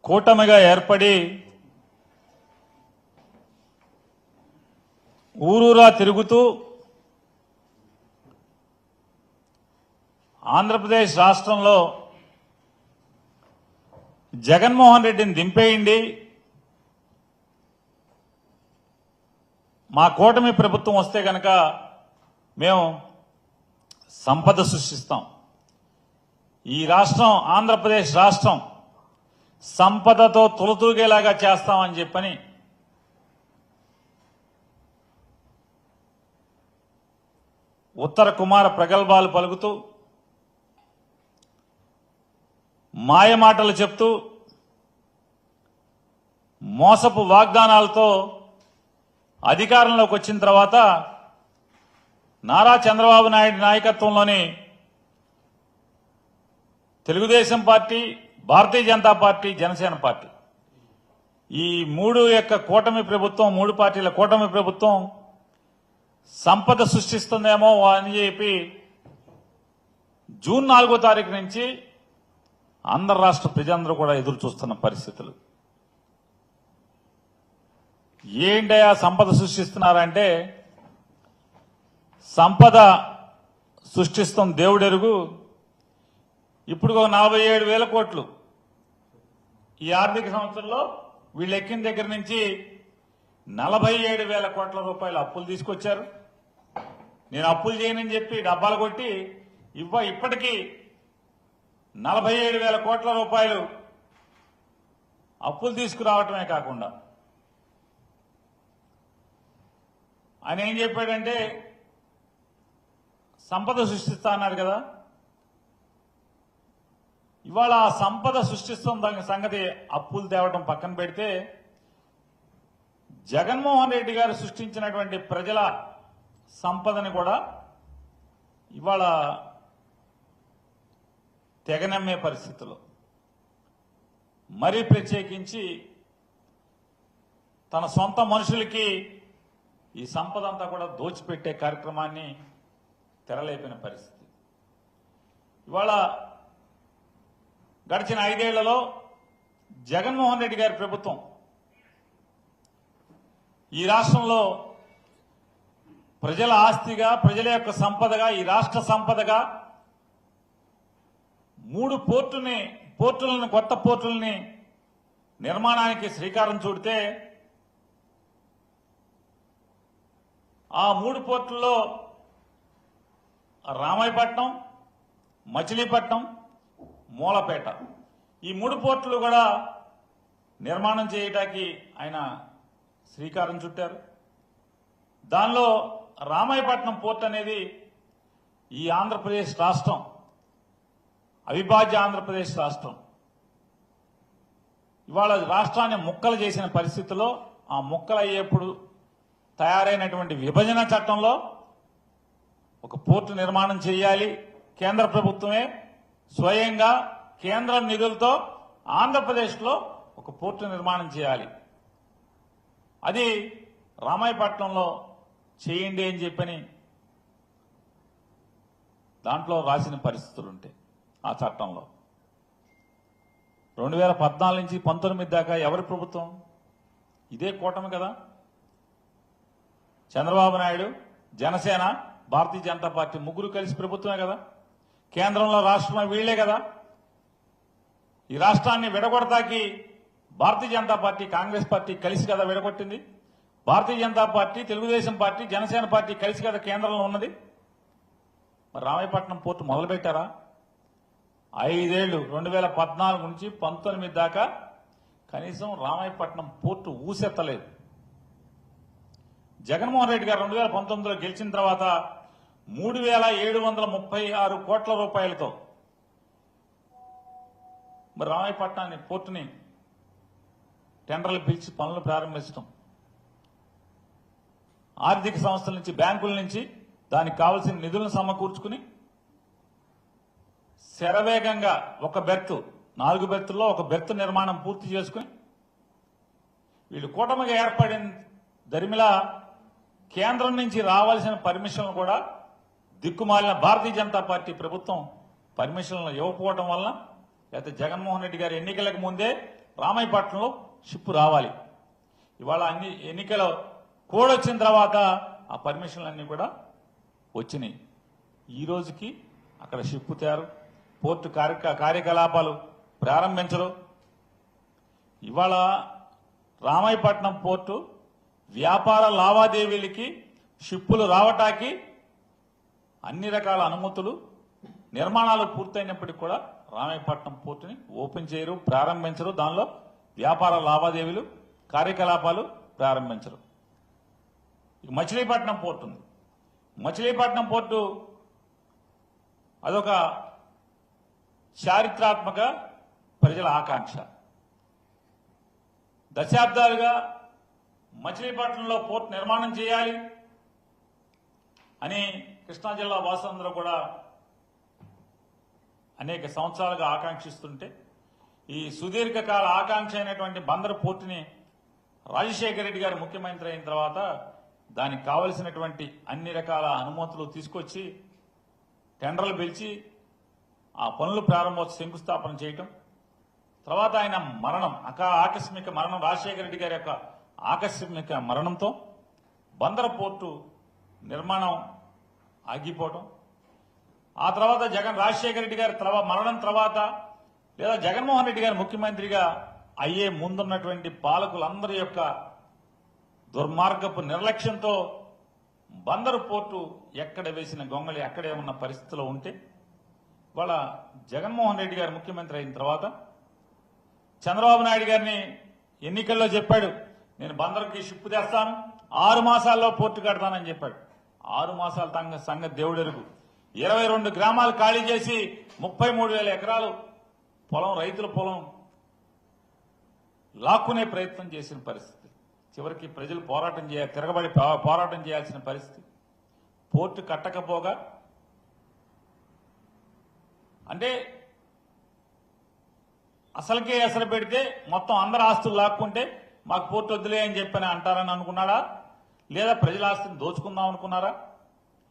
కూటమిగా ఏర్పడి ఊరూరా తిరుగుతూ ఆంధ్రప్రదేశ్ రాష్ట్రంలో జగన్మోహన్ రెడ్డిని దింపేయండి, మా కూటమి ప్రభుత్వం వస్తే కనుక మేము సంపద సృష్టిస్తాం, ఈ రాష్ట్రం ఆంధ్రప్రదేశ్ రాష్ట్రం సంపదతో తులతూగేలాగా చేస్తామని చెప్పని ఉత్తర కుమార ప్రగల్భాలు పలుకుతూ మాయమాటలు చెప్తూ మోసపు వాగ్దానాలతో అధికారంలోకి వచ్చిన తర్వాత నారా చంద్రబాబు నాయుడు నాయకత్వంలోని తెలుగుదేశం పార్టీ, భారతీయ జనతా పార్టీ, జనసేన పార్టీ ఈ కూటమి ప్రభుత్వం, మూడు పార్టీల కూటమి ప్రభుత్వం సంపద సృష్టిస్తుందేమో అని చెప్పి జూన్ 4వ తారీఖు నుంచి ఆంధ్ర రాష్ట్ర ప్రజలందరూ కూడా ఎదురు చూస్తున్న పరిస్థితులు. ఏంటయ్యా సంపద సృష్టిస్తున్నారంటే, సంపద సృష్టిస్తున్న దేవుడెరుగు. ఇప్పుడు 47,000 కోట్లు ఈ ఆర్థిక సంవత్సరంలో వీళ్ళు ఎక్కిన దగ్గర నుంచి 47,000 కోట్ల రూపాయలు అప్పులు తీసుకొచ్చారు. నేను అప్పులు చేయనని చెప్పి డబ్బాలు కొట్టి ఇప్పటికీ 47,000 కోట్ల రూపాయలు అప్పులు తీసుకురావటమే కాకుండా ఆయన ఏం చెప్పాడంటే, సంపద సృష్టిస్తా అన్నారు కదా, ఇవాళ ఆ సంపద సృష్టిస్తున్న సంగతి అప్పులు తేవడం పక్కన పెడితే జగన్మోహన్ రెడ్డి గారు సృష్టించినటువంటి ప్రజల సంపదని కూడా ఇవాళ తెగనమ్మే పరిస్థితులు, మరీ ప్రత్యేకించి తన సొంత మనుషులకి ఈ సంపద అంతా కూడా దోచిపెట్టే కార్యక్రమాన్ని తెరలేపిన పరిస్థితి. ఇవాళ గడిచిన 5 ఏళ్లలో జగన్మోహన్ రెడ్డి గారి ప్రభుత్వం ఈ రాష్ట్రంలో ప్రజల ఆస్తిగా, ప్రజల యొక్క సంపదగా, ఈ రాష్ట్ర సంపదగా 3 పోర్టులను కొత్త పోర్టులని నిర్మాణానికి శ్రీకారం చుడితే ఆ 3 పోర్టుల్లో రామాయపట్నం, మచిలీపట్నం, మూలపేట ఈ 3 పోర్టులు కూడా నిర్మాణం చేయడానికి ఆయన శ్రీకారం చుట్టారు. దానిలో రామాయపట్నం పోర్ట్ అనేది ఈ ఆంధ్రప్రదేశ్ రాష్ట్రం, అవిభాజ్య ఆంధ్రప్రదేశ్ రాష్ట్రం ఇవాళ రాష్ట్రాన్ని ముక్కలు చేసిన పరిస్థితుల్లో ఆ ముక్కలు అయ్యేప్పుడు తయారైనటువంటి విభజన చట్టంలో ఒక పోర్టు నిర్మాణం చేయాలి, కేంద్ర ప్రభుత్వమే స్వయంగా కేంద్ర నిధులతో ఆంధ్రప్రదేశ్లో ఒక పోర్టు నిర్మాణం చేయాలి, అది రామాయపట్నంలో చేయండి అని చెప్పని దాంట్లో రాసిన పరిస్థితులుంటాయి. ఆ చట్టంలో 2014 నుంచి 19 దాకా ఎవరి ప్రభుత్వం? ఇదే కూటమి కదా, చంద్రబాబు నాయుడు, జనసేన, భారతీయ జనతా పార్టీ ముగ్గురు కలిసి ప్రభుత్వమే కదా, కేంద్రంలో రాష్ట్రంలో వీళ్లే కదా. ఈ రాష్ట్రాన్ని విడగొడతాకి భారతీయ జనతా పార్టీ, కాంగ్రెస్ పార్టీ కలిసి కదా విడగొట్టింది. Bharatiya Janata party, Telugu Desam party, Janasena party కలిసి కదా కేంద్రంలో ఉన్నది. మరి రామాయపట్నం పోర్టు మొదలుపెట్టారా? 5 ఏళ్లు 2014 నుంచి 19 దాకా కనీసం రామాయపట్నం పోర్టు ఊసెత్తలేదు. జగన్మోహన్ రెడ్డి గారు 2019లో గెలిచిన తర్వాత 3,736 కోట్ల రూపాయలతో మరి రామాయపట్నాన్ని పోర్టుని టెండర్లు పిలిచి పనులు ప్రారంభించడం, ఆర్థిక సంస్థల నుంచి, బ్యాంకుల నుంచి దానికి కావలసిన నిధులను సమకూర్చుకుని శరవేగంగా 4 బెర్తుల్లో 1 బెర్త్ నిర్మాణం పూర్తి చేసుకుని వీళ్ళు కూటమిగా ఏర్పడిన దరిమిలా కేంద్రం నుంచి రావాల్సిన పర్మిషన్లు కూడా దిక్కుమాలిన భారతీయ జనతా పార్టీ ప్రభుత్వం పర్మిషన్లు ఇవ్వకపోవడం వల్ల, లేకపోతే జగన్మోహన్ రెడ్డి గారు ఎన్నికలకు ముందే రామాయపట్నంలో షిప్ రావాలి. ఇవాళ అన్ని ఎన్నికల కోడ్ వచ్చిన తర్వాత ఆ పర్మిషన్లన్నీ కూడా వచ్చినాయి. ఈ రోజుకి అక్కడ షిప్ తయారు, పోర్టు కార్యకలాపాలు ప్రారంభించరు. ఇవాళ రామాయపట్నం పోర్టు వ్యాపార లావాదేవీలకి షిప్పులు రావటానికి అన్ని రకాల అనుమతులు, నిర్మాణాలు పూర్తయినప్పటికీ కూడా రామాయపట్నం పోర్టుని ఓపెన్ చేయరు, ప్రారంభించరు. దానిలో వ్యాపార లావాదేవీలు, కార్యకలాపాలు ప్రారంభించరు. మచిలీపట్నం పోర్టు ఉంది. మచిలీపట్నం పోర్టు అదొక చారిత్రాత్మక ప్రజల ఆకాంక్ష. దశాబ్దాలుగా మచిలీపట్నంలో పోర్టు నిర్మాణం చేయాలి అని కృష్ణా జిల్లా వాసులందరూ కూడా అనేక సంవత్సరాలుగా ఆకాంక్షిస్తుంటే, ఈ సుదీర్ఘకాల ఆకాంక్ష అయినటువంటి బందరు పోర్టుని రాజశేఖర రెడ్డి గారు ముఖ్యమంత్రి అయిన తర్వాత దానికి కావలసినటువంటి అన్ని రకాల అనుమతులు తీసుకొచ్చి టెండర్లు పిలిచి ఆ పనులు ప్రారంభోత్సవ శంకుస్థాపన చేయటం, తర్వాత ఆయన మరణం, ఆకస్మిక మరణం, రాజశేఖర రెడ్డి గారి యొక్క ఆకస్మిక మరణంతో బందర పోర్టు నిర్మాణం ఆగిపోవటం, ఆ తర్వాత రాజశేఖర రెడ్డి గారి మరణం తర్వాత లేదా జగన్మోహన్ రెడ్డి గారు ముఖ్యమంత్రిగా అయ్యే ముందున్నటువంటి పాలకులందరి యొక్క దుర్మార్గపు నిర్లక్ష్యంతో బందరు పోర్టు ఎక్కడ వేసిన గొంగళి అక్కడే ఉన్న పరిస్థితిలో ఉంటే, ఇవాళ జగన్మోహన్ రెడ్డి గారు ముఖ్యమంత్రి అయిన తర్వాత చంద్రబాబు నాయుడు గారిని ఎన్నికల్లో చెప్పాడు, నేను బందరుకి షిప్ తెస్తాను, 6 మాసాల్లో పోర్టు కడతానని చెప్పాడు. 6 మాసాల సంగతి దేవుడెరుగు. 22 గ్రామాలు ఖాళీ చేసి 33,000 ఎకరాలు పొలం, రైతుల పొలం లాక్కునే ప్రయత్నం చేసిన పరిస్థితి. చివరికి ప్రజలు తిరగబడి పోరాటం చేయాల్సిన పరిస్థితి. పోర్టు కట్టకపోగా అంటే అసలుకే ఎసరు పెడితే మొత్తం అందరి ఆస్తులు లాక్కుంటే మాకు పోర్టు వద్దులే అని చెప్పని అంటారని అనుకున్నాడా, లేదా ప్రజల ఆస్తిని దోచుకుందాం అనుకున్నారా?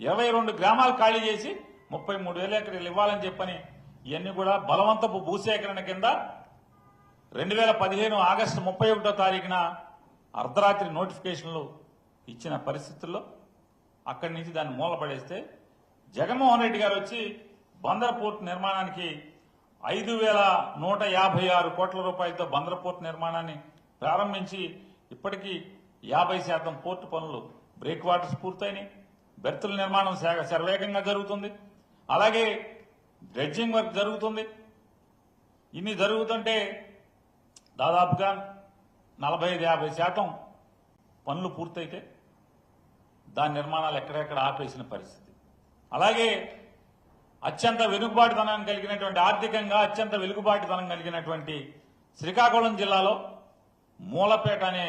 22 గ్రామాలు ఖాళీ చేసి 33,000 ఎకరాలు ఇవ్వాలని చెప్పని ఇవన్నీ కూడా బలవంతపు భూసేకరణ కింద 2015 ఆగస్టు 31వ తారీఖున అర్ధరాత్రి నోటిఫికేషన్లు ఇచ్చిన పరిస్థితుల్లో అక్కడి నుంచి దాన్ని మూలపడేస్తే జగన్మోహన్ రెడ్డి గారు వచ్చి బందర పోర్టు నిర్మాణానికి 5,156 కోట్ల రూపాయలతో బందర పోర్టు నిర్మాణాన్ని ప్రారంభించి ఇప్పటికీ 50% పోర్టు పనులు, బ్రేక్ వాటర్స్ పూర్తయినాయి, బెర్తుల నిర్మాణం శరవేగంగా జరుగుతుంది, అలాగే డ్రెడ్జింగ్ వర్క్ జరుగుతుంది. ఇన్ని జరుగుతుంటే దాదాపుగా 45-50% పనులు పూర్తయితే దాని నిర్మాణాలు ఎక్కడెక్కడ ఆపేసిన పరిస్థితి. అలాగే అత్యంత వెనుకబాటుతనం కలిగినటువంటి, ఆర్థికంగా అత్యంత వెనుకబాటుతనం కలిగినటువంటి శ్రీకాకుళం జిల్లాలో మూలపేట అనే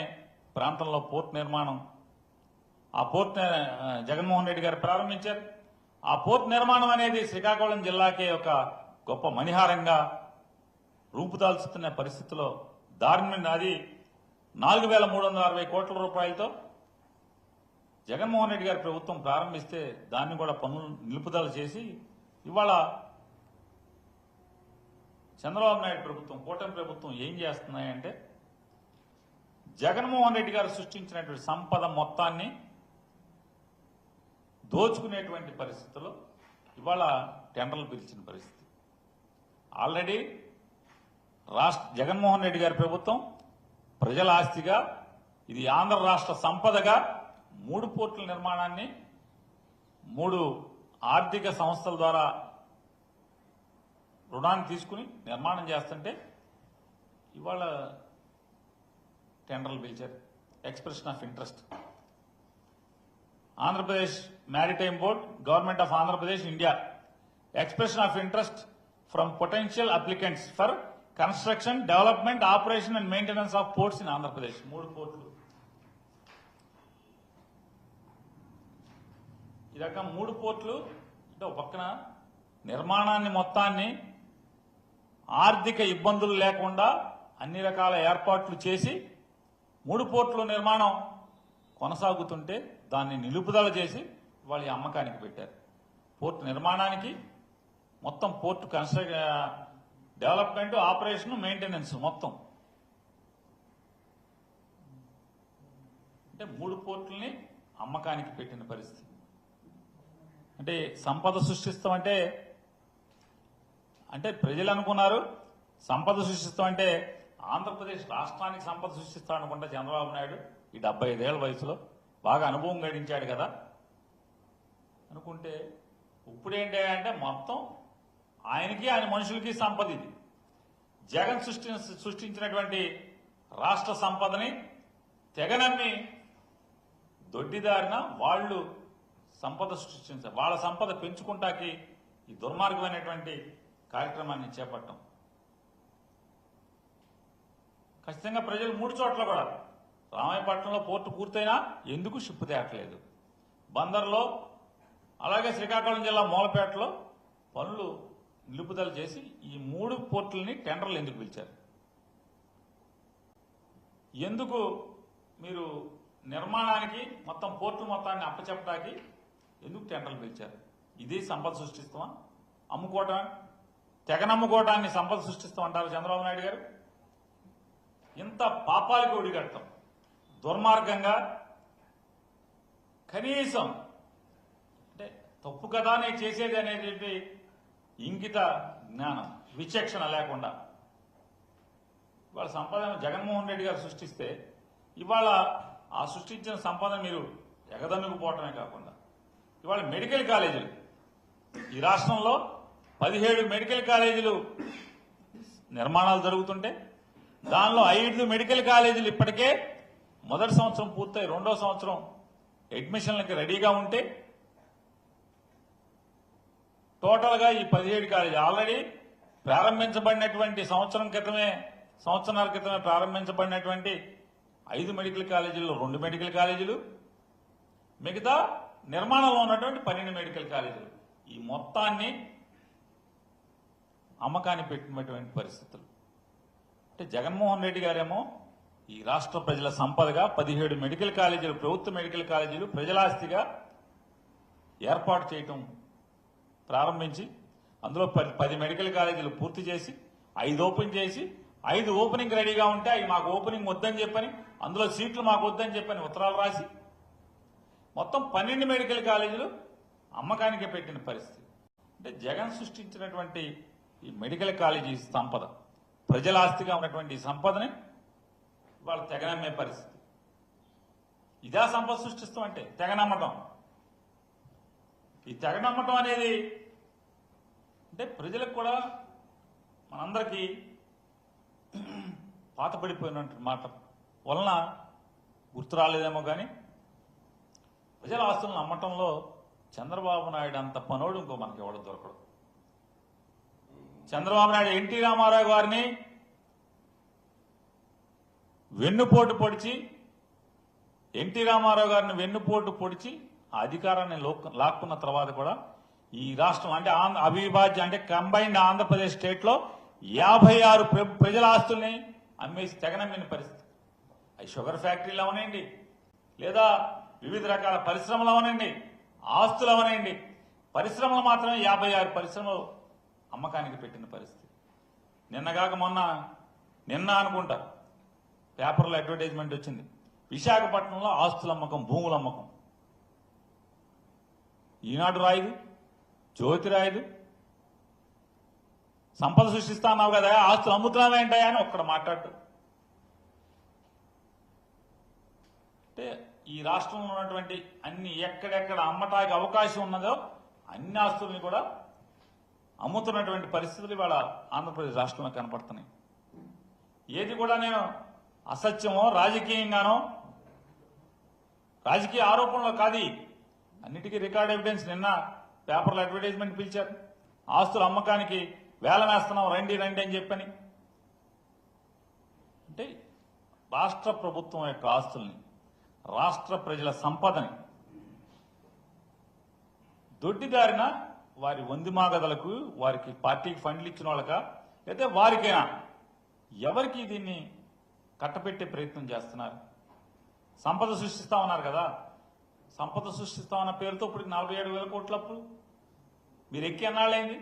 ప్రాంతంలో పోర్టు నిర్మాణం, ఆ పోర్టు జగన్మోహన్ రెడ్డి గారు ప్రారంభించారు. ఆ పోర్టు నిర్మాణం అనేది శ్రీకాకుళం జిల్లాకే ఒక గొప్ప మణిహారంగా రూపుదాల్చుతున్న పరిస్థితిలో అది 4,360 కోట్ల రూపాయలతో జగన్మోహన్ రెడ్డి గారి ప్రభుత్వం ప్రారంభిస్తే దాన్ని కూడా పనులు నిలుపుదల చేసి ఇవాళ చంద్రబాబు నాయుడు ప్రభుత్వం, కూటమి ప్రభుత్వం ఏం చేస్తున్నాయంటే జగన్మోహన్ రెడ్డి గారు సృష్టించినటువంటి సంపద మొత్తాన్ని దోచుకునేటువంటి పరిస్థితుల్లో ఇవాళ టెండర్లు పిలిచిన పరిస్థితి. ఆల్రెడీ జగన్మోహన్ రెడ్డి గారి ప్రభుత్వం ప్రజల ఆస్తిగా, ఇది ఆంధ్ర రాష్ట్ర సంపదగా 3 పోర్టుల నిర్మాణాన్ని 3 ఆర్థిక సంస్థల ద్వారా రుణాన్ని తీసుకుని నిర్మాణం చేస్తుంటే ఇవాళ టెండర్లు పిలిచారు. Expression of interest, Andhra Pradesh maritime board, government of Andhra Pradesh, India. Expression of interest from potential applicants for construction, development, operation and maintenance of ports in Andhra Pradesh. 3 పోర్టులు. ఈ రకం 3 పోర్టులు అంటే ఒక పక్కన నిర్మాణాన్ని మొత్తాన్ని ఆర్థిక ఇబ్బందులు లేకుండా అన్ని రకాల ఏర్పాట్లు చేసి 3 పోర్టుల నిర్మాణం కొనసాగుతుంటే దాన్ని నిలుపుదల చేసి వాళ్ళు అమ్మకానికి పెట్టారు. పోర్టు నిర్మాణానికి మొత్తం పోర్టు డెవలప్మెంట్, ఆపరేషన్, మెయింటెనెన్స్ మొత్తం అంటే 3 పోర్టుల్ని అమ్మకానికి పెట్టిన పరిస్థితి. అంటే సంపద సృష్టిస్తామంటే అంటే ప్రజలు అనుకున్నారు సంపద సృష్టిస్తామంటే ఆంధ్రప్రదేశ్ రాష్ట్రానికి సంపద సృష్టిస్తాం అనుకుంటా చంద్రబాబు నాయుడు ఈ 75 ఏళ్ల వయసులో బాగా అనుభవం గడించాడు కదా అనుకుంటే ఇప్పుడేంటి అంటే మొత్తం ఆయనకి ఆయన మనుషులకి సంపద ఇది. జగన్ సృష్టించినటువంటి రాష్ట్ర సంపదని తెగనమ్మి దొడ్డిదారిన వాళ్ళు సంపద సృష్టించారు. వాళ్ళ సంపద పెంచుకుంటాకి ఈ దుర్మార్గమైనటువంటి కార్యక్రమాన్ని చేపట్టం. ఖచ్చితంగా ప్రజలు 3 చోట్ల కూడా రామాయపట్నంలో పోర్టు పూర్తయినా ఎందుకు షిప్ తేటలేదు, బందర్లో అలాగే శ్రీకాకుళం జిల్లా మూలపేటలో పనులు నిలుపుదల చేసి ఈ 3 పోర్టులని టెండర్లు ఎందుకు పిలిచారు? ఎందుకు మీరు నిర్మాణానికి మొత్తం పోర్టులు మొత్తాన్ని అప్పచెప్పడానికి ఎందుకు టెండర్లు పిలిచారు? ఇది సంపద సృష్టిస్తామా? అమ్ముకోవటం తెగనమ్ముకోవటాన్ని సంపద సృష్టిస్తామంటారు చంద్రబాబు నాయుడు గారు. ఇంత పాపాలకు ఒడిగడతాం దుర్మార్గంగా కనీసం అంటే తప్పు కదా నేను చేసేది అనేది ఇంగిత జ్ఞానం విచక్షణ లేకుండా ఇవాళ సంపదన జగన్మోహన్ రెడ్డి గారు సృష్టిస్తే ఇవాళ ఆ సృష్టించిన సంపద మీరు ఎగదన్నుకుపోవటమే కాకుండా ఇవాళ మెడికల్ కాలేజీలు ఈ రాష్ట్రంలో 17 మెడికల్ కాలేజీలు నిర్మాణాలు జరుగుతుంటే దానిలో 5 మెడికల్ కాలేజీలు ఇప్పటికే మొదటి సంవత్సరం పూర్తయి 2వ సంవత్సరం అడ్మిషన్లకి రెడీగా ఉంటే టోటల్గా ఈ 17 కాలేజీ ఆల్రెడీ ప్రారంభించబడినటువంటి సంవత్సరాల క్రితమే ప్రారంభించబడినటువంటి 5 మెడికల్ కాలేజీల్లో 2 మెడికల్ కాలేజీలు, మిగతా నిర్మాణంలో ఉన్నటువంటి 12 మెడికల్ కాలేజీలు ఈ మొత్తాన్ని అమ్మకాన్ని పెట్టినటువంటి పరిస్థితులు. అంటే జగన్మోహన్ రెడ్డి గారేమో ఈ రాష్ట్ర ప్రజల సంపదగా 17 మెడికల్ కాలేజీలు ప్రభుత్వ మెడికల్ కాలేజీలు ప్రజలాస్తిగా ఏర్పాటు చేయటం ప్రారంభించి అందులో 10 మెడికల్ కాలేజీలు పూర్తి చేసి 5 ఓపెన్ చేసి 5 ఓపెనింగ్ రెడీగా ఉంటే అవి మాకు ఓపెనింగ్ వద్దని చెప్పని అందులో సీట్లు మాకు వద్దని చెప్పని ఉత్తరాలు రాసి మొత్తం 12 మెడికల్ కాలేజీలు అమ్మకానికి పెట్టిన పరిస్థితి. అంటే జగన్ సృష్టించినటువంటి ఈ మెడికల్ కాలేజీ సంపద ప్రజల ఆస్తిగా ఉన్నటువంటి ఈ సంపదని వాళ్ళు తెగనమ్మే పరిస్థితి. ఇదా సంపద సృష్టిస్తాం అంటే తెగనమ్మటం. ఈ తెగనమ్మటం అనేది అంటే ప్రజలకు కూడా మనందరికీ పాతపడిపోయినటువంటి మాట వలన గుర్తు రాలేదేమో కానీ ప్రజల ఆస్తులను అమ్మటంలో చంద్రబాబు నాయుడు అంత పనోడు ఇంకో మనకి ఎవడు దొరకడు. చంద్రబాబు నాయుడు ఎన్టీ రామారావు గారిని వెన్నుపోటు పొడిచి ఆ అధికారాన్ని లాక్కున్న తర్వాత కూడా ఈ రాష్ట్రం అంటే అవిభాజ్య అంటే కంబైన్డ్ ఆంధ్రప్రదేశ్ స్టేట్ లో 56 ప్రజల ఆస్తుల్ని అమ్మేసి తెగనమ్మిన పరిస్థితి. అవి షుగర్ ఫ్యాక్టరీలు అవనండి, లేదా వివిధ రకాల పరిశ్రమలు అవనండి, ఆస్తులు అవనండి, పరిశ్రమలు మాత్రమే 56 పరిశ్రమలు అమ్మకానికి పెట్టిన పరిస్థితి. నిన్న అనుకుంటా పేపర్లో అడ్వర్టైజ్మెంట్ వచ్చింది, విశాఖపట్నంలో ఆస్తుల అమ్మకం, భూముల అమ్మకం. ఈనాడు రాయదు, జ్యోతి రాయదు. సంపద సృష్టిస్తా అన్నావు కదా, ఆస్తులు అమ్ముతున్నావేంటాయా అని ఒక్కడ మాట్లాడు. అంటే ఈ రాష్ట్రంలో ఉన్నటువంటి అన్ని ఎక్కడెక్కడ అమ్మటానికి అవకాశం ఉన్నదో అన్ని ఆస్తుల్ని కూడా అమ్ముతున్నటువంటి పరిస్థితులు ఇవాళ ఆంధ్రప్రదేశ్ రాష్ట్రంలో కనపడుతున్నాయి. ఏది కూడా నేను అసత్యమో రాజకీయంగానో రాజకీయ ఆరోపణలో కాదు, అన్నిటికీ రికార్డ్ ఎవిడెన్స్. నిన్న పేపర్లో అడ్వర్టైజ్మెంట్ పిలిచారు, ఆస్తుల అమ్మకానికి వేలం వేస్తున్నాం రండి అని చెప్పని. అంటే రాష్ట్ర ప్రభుత్వం యొక్క ఆస్తుల్ని, రాష్ట్ర ప్రజల సంపదని దొడ్డిదారిన వారి వందిమాగదలకు, వారికి పార్టీకి ఫండ్లు ఇచ్చిన వాళ్ళకా, లేదా వారికైనా ఎవరికి దీన్ని కట్టపెట్టే ప్రయత్నం చేస్తున్నారు? సంపద సృష్టిస్తామన్నారు కదా, సంపద సృష్టిస్తామన్న పేరుతో ఇప్పుడు 47,000 కోట్ల అప్పులు మీరు ఎక్కి అన్నాళ్ళైంది.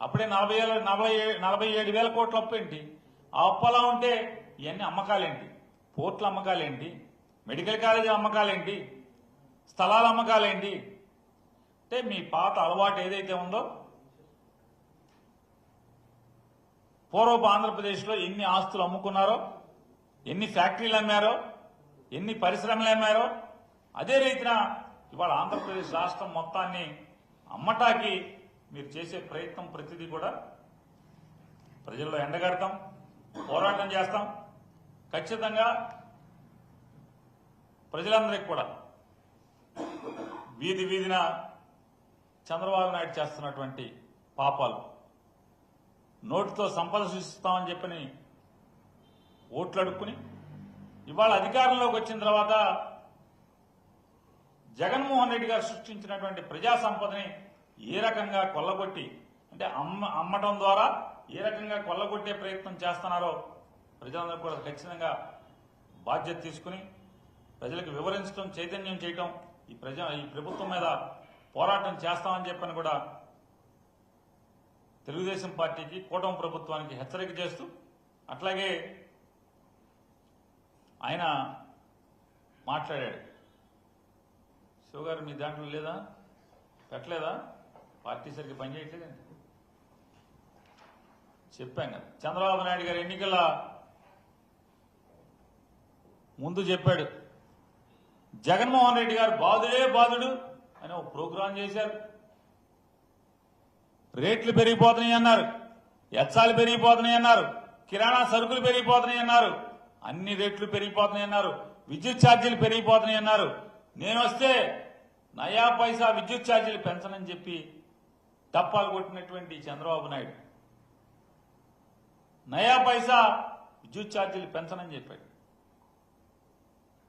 అప్పుడే 47,000 కోట్ల అప్పు ఏంటి? ఆ అప్పు అలా ఉంటే ఇవన్నీ అమ్మకాలేంటి? పోర్ట్ల అమ్మకాలేంటి? మెడికల్ కాలేజీ అమ్మకాలేంటి, స్థలాల అమ్మకాలేంటి? అంటే మీ పాత అలవాటు ఏదైతే ఉందో, పూర్వపు ఆంధ్రప్రదేశ్లో ఎన్ని ఆస్తులు అమ్ముకున్నారో, ఎన్ని ఫ్యాక్టరీలు అమ్మారో, ఎన్ని పరిశ్రమలు అమ్మారో, అదే రీతిన ఇవాళ ఆంధ్రప్రదేశ్ రాష్ట్రం మొత్తాన్ని అమ్మటానికి మీరు చేసే ప్రయత్నం ప్రతిదీ కూడా ప్రజల్లో ఎండగడతాం, పోరాటం చేస్తాం. ఖచ్చితంగా ప్రజలందరికీ కూడా వీధి వీధిన చంద్రబాబు నాయుడు చేస్తున్నటువంటి పాపాలు, నోటితో సంపద సృష్టిస్తామని చెప్పని ఓట్లు అడుక్కుని ఇవాళ అధికారంలోకి వచ్చిన తర్వాత జగన్మోహన్ రెడ్డి గారు సృష్టించినటువంటి ప్రజా సంపదని ఏ రకంగా కొల్లగొట్టి, అంటే అమ్మటం ద్వారా ఏ రకంగా కొల్లగొట్టే ప్రయత్నం చేస్తున్నారో ప్రజలందరూ కూడా ఖచ్చితంగా బాధ్యత తీసుకుని ప్రజలకు వివరించడం, చైతన్యం చేయటం, ఈ ప్రభుత్వం మీద పోరాటం చేస్తామని చెప్పని కూడా తెలుగుదేశం పార్టీకి, కూటమి ప్రభుత్వానికి హెచ్చరిక చేస్తూ, అట్లాగే ఆయన మాట్లాడాడు. శివగారు మీ దాంట్లో లేదా, పెట్టలేదా? పార్టీ సరిగ్గా పనిచేయట్లేదండి. చెప్పాం కదా, చంద్రబాబు నాయుడు గారు ఎన్నికల ముందు చెప్పాడు, జగన్మోహన్ రెడ్డి గారు బాధుడే బాధుడు అని ఒక ప్రోగ్రాం చేశారు. రేట్లు పెరిగిపోతున్నాయి అన్నారు, ఎచ్చాలు పెరిగిపోతున్నాయి అన్నారు, కిరాణా సరుకులు పెరిగిపోతున్నాయి అన్నారు, అన్ని రేట్లు పెరిగిపోతున్నాయి అన్నారు, విద్యుత్ ఛార్జీలు పెరిగిపోతున్నాయి అన్నారు. నేను వస్తే నయా పైసా విద్యుత్ ఛార్జీలు పెంచనని చెప్పి టప్పాలు కొట్టినటువంటి చంద్రబాబు నాయుడు నయా పైసా విద్యుత్ ఛార్జీలు పెంచనని చెప్పాడు.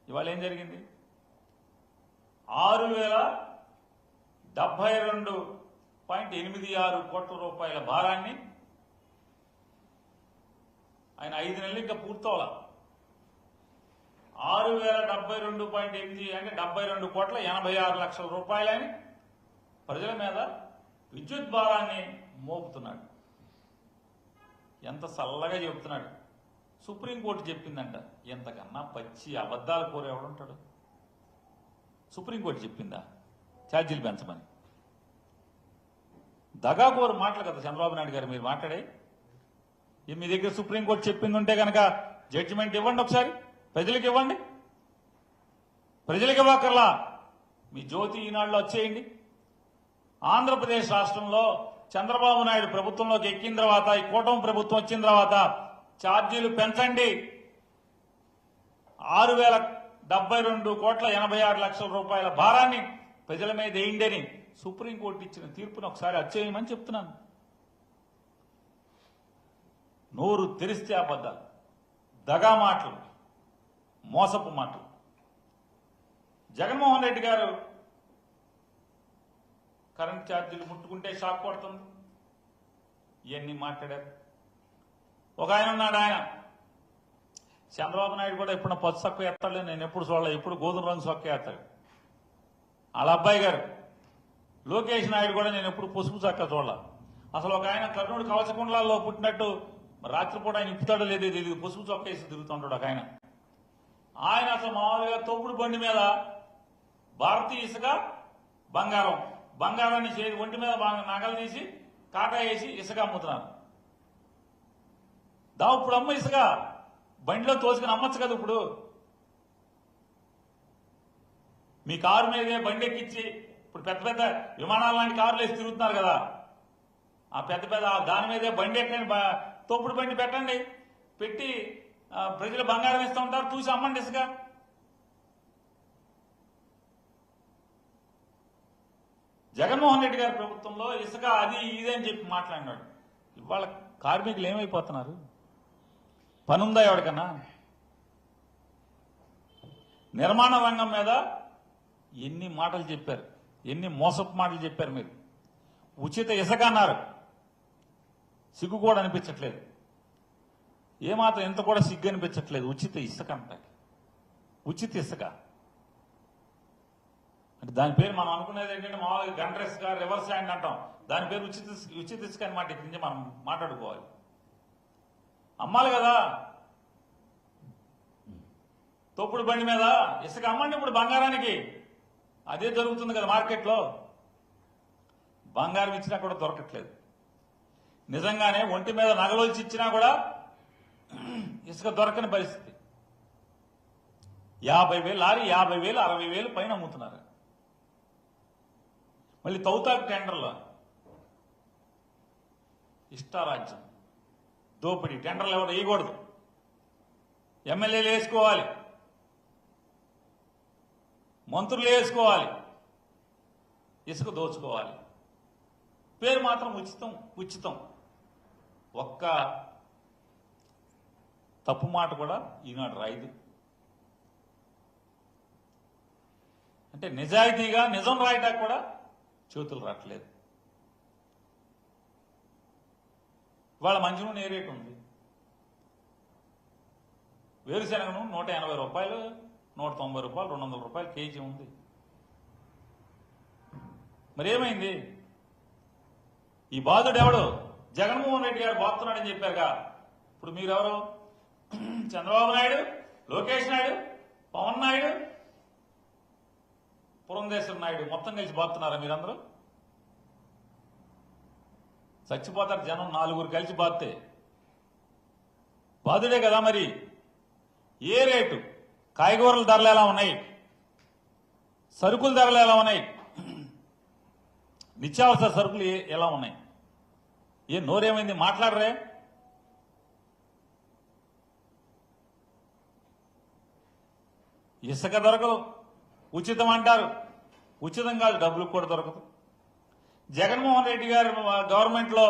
ఇవాళ ఏం జరిగింది? 6,072.86 కోట్ల రూపాయల భారాన్ని ఆయన 5 నెలలు ఇంకా పూర్తవల 6,072.8 అంటే 72,86,00,000 రూపాయలని ప్రజల మీద విద్యుత్ భారాన్ని మోపుతున్నాడు. ఎంత చల్లగా చెబుతున్నాడు. సుప్రీంకోర్టు చెప్పిందంట. ఎంతకన్నా పచ్చి అబద్దాలు కోరేవాడుంటాడు. సుప్రీంకోర్టు చెప్పిందా ఛార్జీలు పెంచమని? దగాకోరు మాటలు కదా చంద్రబాబు నాయుడు గారు మీరు మాట్లాడే. మీ దగ్గర సుప్రీంకోర్టు చెప్పింది ఉంటే కనుక జడ్జిమెంట్ ఇవ్వండి, ఒకసారి ప్రజలకు ఇవ్వండి. ప్రజలకు ఇవ్వకర్లా మీ జ్యోతి ఈనాడులో వచ్చేయండి. ఆంధ్రప్రదేశ్ రాష్ట్రంలో చంద్రబాబు నాయుడు ప్రభుత్వంలోకి ఎక్కిన తర్వాత, ఈ కూటమి ప్రభుత్వం వచ్చిన తర్వాత ఛార్జీలు పెంచండి, 6,072.86 రూపాయల భారాన్ని ప్రజల మీద వేయండి అని సుప్రీంకోర్టు ఇచ్చిన తీర్పును ఒకసారి అచ్చేయమని చెప్తున్నాను. నోరు తెరిస్తే అబద్దాలు, దగా మాటలు, మోసపు మాటలు. జగన్మోహన్ రెడ్డి గారు కరెంట్ ఛార్జీలు ముట్టుకుంటే షాక్ పడుతుంది. ఇవన్నీ మాట్లాడారు. ఒక ఆయన ఉన్నాడు, ఆయన చంద్రబాబు నాయుడు కూడా ఎప్పుడు పచ్చి సొక్క ఎత్తాడు, నేను ఎప్పుడు చూడలే, ఎప్పుడు గోధుమ రంగు సొక్క ఎత్తాడు. వాళ్ళ అబ్బాయి గారు లోకేష్ నాయుడు కూడా నేను ఎప్పుడు పసుపు చక్క చూడాల. అసలు ఒక ఆయన కర్నూలు కవచకుండలాల్లో పుట్టినట్టు రాత్రిపూట ఆయన ఇప్పుతాడో లేదో తెలియదు, పసుపు చొక్క వేసి తిరుగుతుంటాడు ఒక ఆయన. ఆయన అసలు మామూలుగా తోపుడు బండి మీద భారతీయ ఇసుక బంగారాన్ని ఒంటి మీద నగలు తీసి కాటా వేసి ఇసుక అమ్ముతున్నారు. ఇప్పుడు అమ్మ ఇసుక బండిలో తోసుకుని అమ్మచ్చు కదా. మీ కారు మీదే బండి ఎక్కించి, ఇప్పుడు పెద్ద పెద్ద విమానాల లాంటి కార్లు వేసి తిరుగుతున్నారు కదా, ఆ పెద్ద దాని మీదే బండి ఎక్కండి, తోపుడు బండి పెట్టండి, పెట్టి ప్రజలు బంగారం ఇస్తూ ఉంటారు, చూసి అమ్మండి ఇసుక. జగన్మోహన్ రెడ్డి గారి ప్రభుత్వంలో ఇసుక అది ఇది అని చెప్పి మాట్లాడినాడు. ఇవాళ కార్మికులు ఏమైపోతున్నారు? పనుందా ఎవరికన్నా? నిర్మాణ రంగం మీద ఎన్ని మాటలు చెప్పారు, ఎన్ని మోసపు మాటలు చెప్పారు మీరు. ఉచిత ఇసుక అన్నారు, సిగ్గు కూడా అనిపించట్లేదు. ఏమాత్రం ఎంత కూడా సిగ్గు అనిపించట్లేదు. ఉచిత ఇసుక అంట, ఉచిత ఇసుక అంటే దాని పేరు మనం అనుకునేది ఏంటంటే మామూలుగా గండ్ర ఇసుక, రివర్స్ హ్యాండ్ అంటాం. దాని పేరు ఉచిత ఇసుక అని మాట ఇక్కడి నుంచి మనం మాట్లాడుకోవాలి. అమ్మాలి కదా. తోపుడు బండి మీద ఇసుక అమ్మండి ఇప్పుడు బంగారానికి. అదే జరుగుతుంది కదా మార్కెట్లో. బంగారం ఇచ్చినా కూడా దొరకట్లేదు. నిజంగానే ఒంటి మీద నగలోల్చి ఇచ్చినా కూడా ఇసుక దొరకని పరిస్థితి. 50,000 లారీ 50,000 60,000 పైన అమ్ముతున్నారు. మళ్ళీ తౌతాకు టెండర్లో ఇష్టారాజ్యం, దోపిడీ. టెండర్లు ఎవరు వేయకూడదు, ఎమ్మెల్యేలు వేసుకోవాలి, మంత్రులు వేసుకోవాలి, ఇసుక దోచుకోవాలి. పేరు మాత్రం ఉచితం ఉచితం. ఒక్క తప్పు మాట కూడా ఈనాడు రాయదు. అంటే నిజాయితీగా నిజం రాయటానికి కూడా చేతులు రావట్లేదు. ఇవాళ మంచి నూనె ఏ రేటు ఉంది? వేరుశెనగ నూనె 180 రూపాయలు, 190 రూపాయలు, 200 రూపాయలు కేజీ ఉంది. మరి ఏమైంది? ఈ బాధుడు ఎవడు? జగన్మోహన్ రెడ్డి గారు బాగుతున్నాడని చెప్పారుగా. ఇప్పుడు మీరెవరు? చంద్రబాబు నాయుడు, లోకేష్ నాయుడు, పవన్ నాయుడు, పురంధేశ్వర నాయుడు మొత్తం కలిసి బాగుతున్నారా మీరందరూ? చచ్చిపోతారు జనం 4 కలిసి బాధితే. బాధుడే కదా మరి. ఏ రేటు? కాయగూరల ధరలు ఎలా ఉన్నాయి? సరుకుల ధరలు ఎలా ఉన్నాయి? నిత్యావసర సరుకులు ఎలా ఉన్నాయి? ఏ నోరేమైంది? మాట్లాడరే? ఇసుక దొరకదు, ఉచితం అంటారు. ఉచితం కాదు, డబ్బులు కూడా దొరకదు. జగన్మోహన్ రెడ్డి గారు గవర్నమెంట్ లో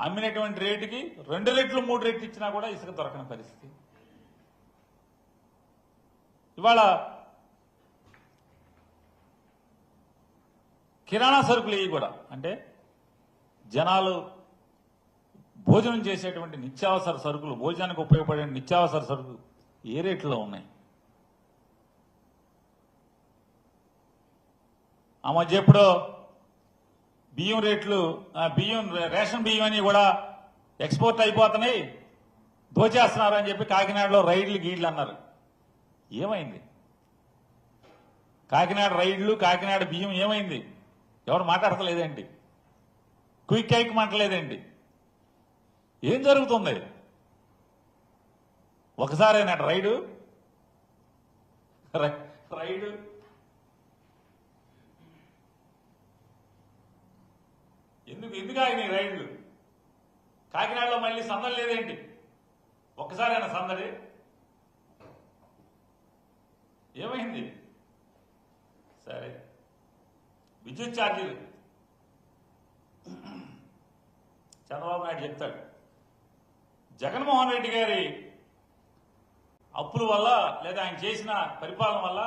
అమ్మినటువంటి రేటుకి 2 రెట్లు 3 రెట్లు ఇచ్చినా కూడా ఇసుక దొరకని పరిస్థితి. ఇవాళ కిరాణా సరుకులు ఇవి కూడా, అంటే జనాలు భోజనం చేసేటువంటి నిత్యావసర సరుకులు, భోజనానికి ఉపయోగపడే నిత్యావసర సరుకులు ఏ రేట్లో ఉన్నాయి? ఆ మధ్య ఎప్పుడో బియ్యం రేట్లు, రేషన్ బియ్యం అని కూడా ఎక్స్పోర్ట్ అయిపోతున్నాయి, దోచేస్తున్నారు అని చెప్పి కాకినాడలో రైడ్లు గీడ్లు అన్నారు. ఏమైంది? కాకినాడ రైడ్లు, కాకినాడ బియ్యం ఏమైంది? ఎవరు మాట్లాడతలేదేంటి? Quick hike మంటలేదేంటి? ఏం జరుగుతుంది? ఒకసారేనా రైడు? ఎందుకు ఆగినాయి రైళ్లు? కాకినాడలో మళ్ళీ సందడి లేదేంటి? ఒక్కసారైనా సందడి? ఏమైంది? సరే, విద్యుత్ ఛార్జీలు చంద్రబాబు నాయుడు చెప్తాడు. జగన్మోహన్ రెడ్డి గారి అప్పుల వల్ల లేదా ఆయన చేసిన పరిపాలన వల్ల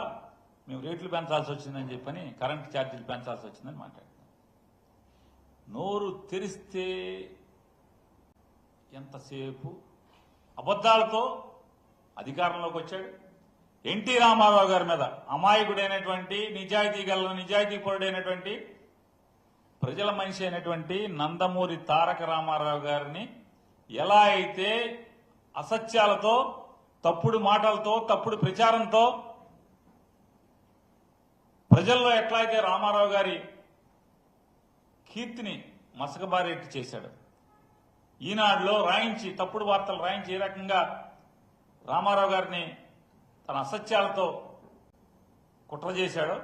మేము రేట్లు పెంచాల్సి వచ్చిందని చెప్పని, కరెంటు ఛార్జీలు పెంచాల్సి వచ్చిందని మాట్లాడుతాం. నోరు తెరిస్తే ఎంతసేపు అబద్ధాలతో అధికారంలోకి వచ్చాడు. ఎన్టీ రామారావు గారి మీద అమాయకుడైనటువంటి, నిజాయితీపరుడైనటువంటి, ప్రజల మనిషి అయినటువంటి నందమూరి తారక రామారావు గారిని ఎలా అయితే అసత్యాలతో, తప్పుడు మాటలతో, తప్పుడు ప్రచారంతో ప్రజల్లో ఎట్లయితే రామారావు గారి కీర్తిని మసకబారేట్టు చేశాడు, ఈనాడులో రాయించి, తప్పుడు వార్తలు రాయించి ఏ రకంగా రామారావు గారిని తన అసత్యాలతో కుట్ర చేశాడో,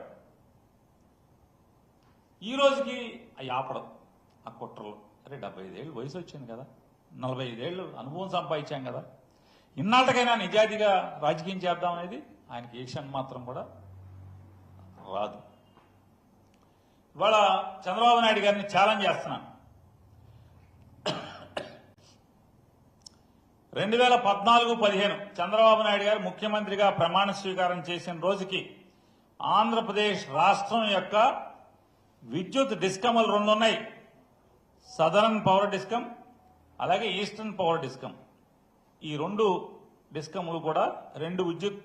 ఈ రోజుకి అవి ఆపడం ఆ కుట్రలు. అరే 75 ఏళ్ళు వయసు వచ్చింది కదా, 45 ఏళ్ళు అనుభవం సంపాదించాం కదా, ఇన్నాళ్ళకైనా నిజాయితీగా రాజకీయం చేద్దాం అనేది ఆయనకి ఏ క్షణం మాత్రం కూడా రాదు. ఇవాళ చంద్రబాబు నాయుడు గారిని ఛాలెంజ్ చేస్తున్నాను. 2014-15 చంద్రబాబు నాయుడు గారు ముఖ్యమంత్రిగా ప్రమాణ స్వీకారం చేసిన రోజుకి ఆంధ్రప్రదేశ్ రాష్ట్రం యొక్క విద్యుత్ డిస్కమ్లు 2 ఉన్నాయి. సదరన్ పవర్ డిస్కమ్, అలాగే ఈస్టర్న్ పవర్ డిస్కమ్. ఈ 2 డిస్కమ్లు కూడా 2 విద్యుత్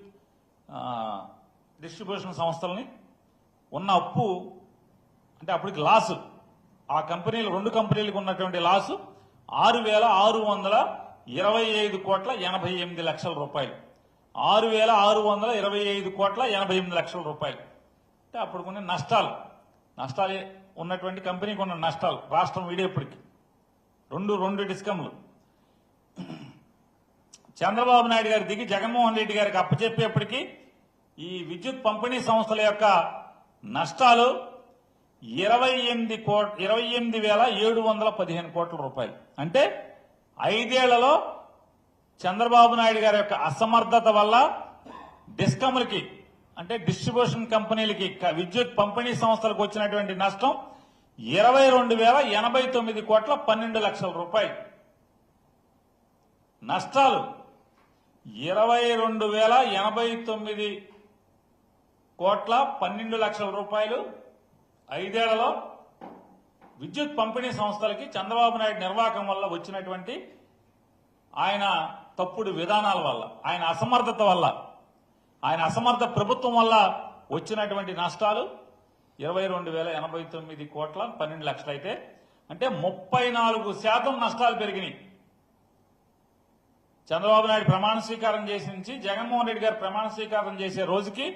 డిస్ట్రిబ్యూషన్ సంస్థలని ఉన్న అప్పు, అంటే అప్పటికి లాసు, ఆ కంపెనీలు 2 కంపెనీలకు ఉన్నటువంటి లాసు 6,625,88,00,000 రూపాయలు. 6,625,88,00,000 అంటే అప్పుడు కొన్ని నష్టాలు ఉన్నటువంటి కంపెనీకి ఉన్న నష్టాలు రాష్ట్రం వీడేప్పటికి రెండు డిస్కంలు చంద్రబాబు నాయుడు గారు దిగి జగన్మోహన్ రెడ్డి గారికి అప్పచెప్పేప్పటికీ ఈ విద్యుత్ పంపిణీ సంస్థల యొక్క నష్టాలు 28,715 కోట్ల రూపాయలు. అంటే 5 ఏళ్లలో చంద్రబాబు నాయుడు గారి యొక్క అసమర్థత వల్ల డిస్కమ్లకి అంటే డిస్ట్రిబ్యూషన్ కంపెనీలకి విద్యుత్ పంపిణీ సంస్థలకు వచ్చినటువంటి నష్టం 22,089 కోట్ల 12 లక్షల రూపాయలు. నష్టాలు 22,089 కోట్ల 12 లక్షల రూపాయలు 5 ఏళ్లలో విద్యుత్ పంపిణీ సంస్థలకి చంద్రబాబు నాయుడు నిర్వాహకం వల్ల వచ్చినటువంటి ఆయన తప్పుడు విధానాల వల్ల, ఆయన అసమర్థత వల్ల, ఆయన అసమర్థ ప్రభుత్వం వల్ల వచ్చినటువంటి నష్టాలు 22,089 కోట్ల 12 లక్షలు అయితే అంటే 34% నష్టాలు పెరిగినాయి. చంద్రబాబు నాయుడు ప్రమాణ స్వీకారం చేసి నుంచి జగన్మోహన్ రెడ్డి గారు ప్రమాణ స్వీకారం చేసే రోజుకి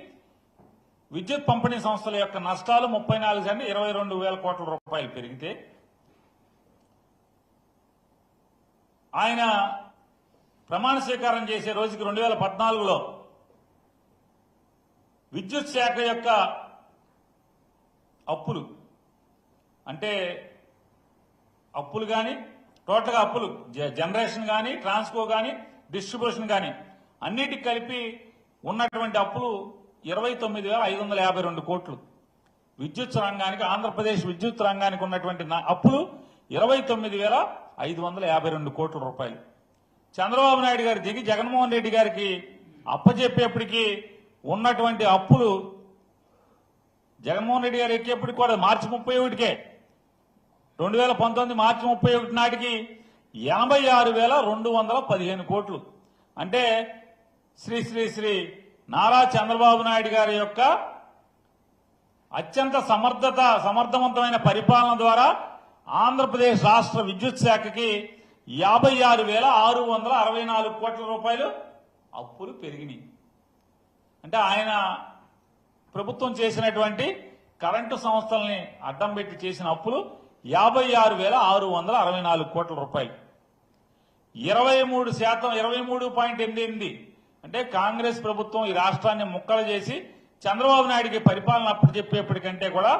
విద్యుత్ పంపిణీ సంస్థల యొక్క నష్టాలు 34% 22,000 కోట్ల రూపాయలు పెరిగితే ఆయన ప్రమాణ స్వీకారం చేసే రోజుకి 2014లో విద్యుత్ శాఖ యొక్క అప్పులు అంటే అప్పులు కానీ టోటల్గా అప్పులు జనరేషన్ కానీ ట్రాన్స్కో కానీ డిస్ట్రిబ్యూషన్ కానీ అన్నిటికి కలిపి ఉన్నటువంటి అప్పులు 29,552 కోట్లు. విద్యుత్ రంగానికి ఆంధ్రప్రదేశ్ విద్యుత్ రంగానికి ఉన్నటువంటి అప్పులు 29,552 కోట్ల రూపాయలు. చంద్రబాబు నాయుడు గారు దిగి జగన్మోహన్ రెడ్డి గారికి అప్పచెప్పేప్పటికీ ఉన్నటువంటి అప్పులు జగన్మోహన్ రెడ్డి గారు ఎక్కేప్పటికి కూడా మార్చి 31కే 2019 మార్చి 31 నాటికి 86,215 కోట్లు. అంటే శ్రీ శ్రీ శ్రీ నారా చంద్రబాబు నాయుడు గారి యొక్క అత్యంత సమర్థవంతమైన పరిపాలన ద్వారా ఆంధ్రప్రదేశ్ రాష్ట్ర విద్యుత్ శాఖకి 56,664 కోట్ల రూపాయలు అప్పులు పెరిగినాయి. అంటే ఆయన ప్రభుత్వం చేసినటువంటి కరెంటు సంస్థల్ని అడ్డం పెట్టి చేసిన అప్పులు 56,664 కోట్ల రూపాయలు. 23.88 అంటే కాంగ్రెస్ ప్రభుత్వం ఈ రాష్ట్రాన్ని ముక్కలు చేసి చంద్రబాబు నాయుడికి పరిపాలన అప్పుడు చెప్పేప్పటికంటే కూడా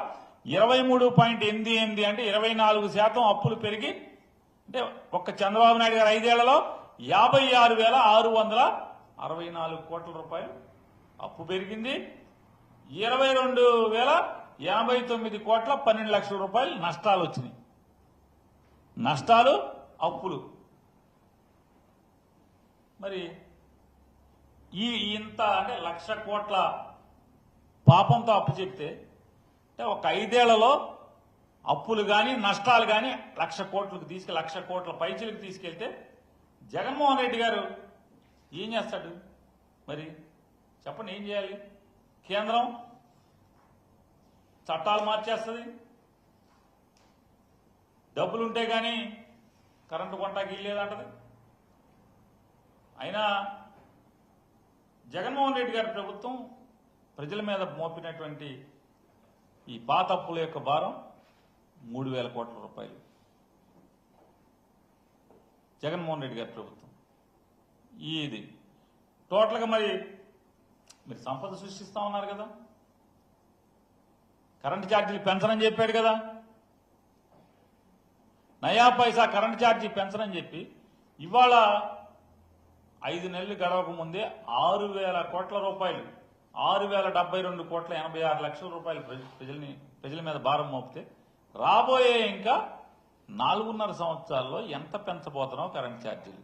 23.88 అంటే 24% అప్పులు పెరిగి అంటే ఒక్క చంద్రబాబు నాయుడు గారు 5 ఏళ్లలో 56,664 కోట్ల రూపాయలు అప్పు పెరిగింది. 22,089 కోట్ల 12 లక్షల రూపాయలు నష్టాలు వచ్చినాయి. నష్టాలు అప్పులు. మరి ఇంత అంటే 1,00,000 కోట్ల పాపంతో అప్పు చెప్తే అంటే ఒక 5 ఏళ్లలో అప్పులు కానీ నష్టాలు కానీ 1,00,000 కోట్లకు 1,00,000 కోట్ల పైచలకు తీసుకెళ్తే జగన్మోహన్ రెడ్డి గారు ఏం చేస్తాడు? మరి చెప్పండి, ఏం చేయాలి? కేంద్రం చట్టాలు మార్చేస్తుంది, డబ్బులుంటే కానీ కరెంటు కొంటాకి ఇల్లేదంటది. అయినా జగన్మోహన్ రెడ్డి గారి ప్రభుత్వం ప్రజల మీద మోపినటువంటి ఈ పాత అప్పుల యొక్క భారం 3,000 కోట్ల రూపాయలు. జగన్మోహన్ రెడ్డి గారి ప్రభుత్వం ఇది టోటల్గా మరి మీరు సంపద సృష్టిస్తా ఉన్నారు కదా, కరెంటు ఛార్జీలు పెంచనని చెప్పాడు కదా, నయా పైసా కరెంటు ఛార్జీ పెంచనని చెప్పి ఇవాళ 5 నెలలు గడవక ముందే 6,000 కోట్ల రూపాయలు 6,072 కోట్ల 86 లక్షల రూపాయలు ప్రజల మీద భారం మోపితే రాబోయే ఇంకా 4.5 సంవత్సరాల్లో ఎంత పెంచబోతున్నావు కరెంటు ఛార్జీలు?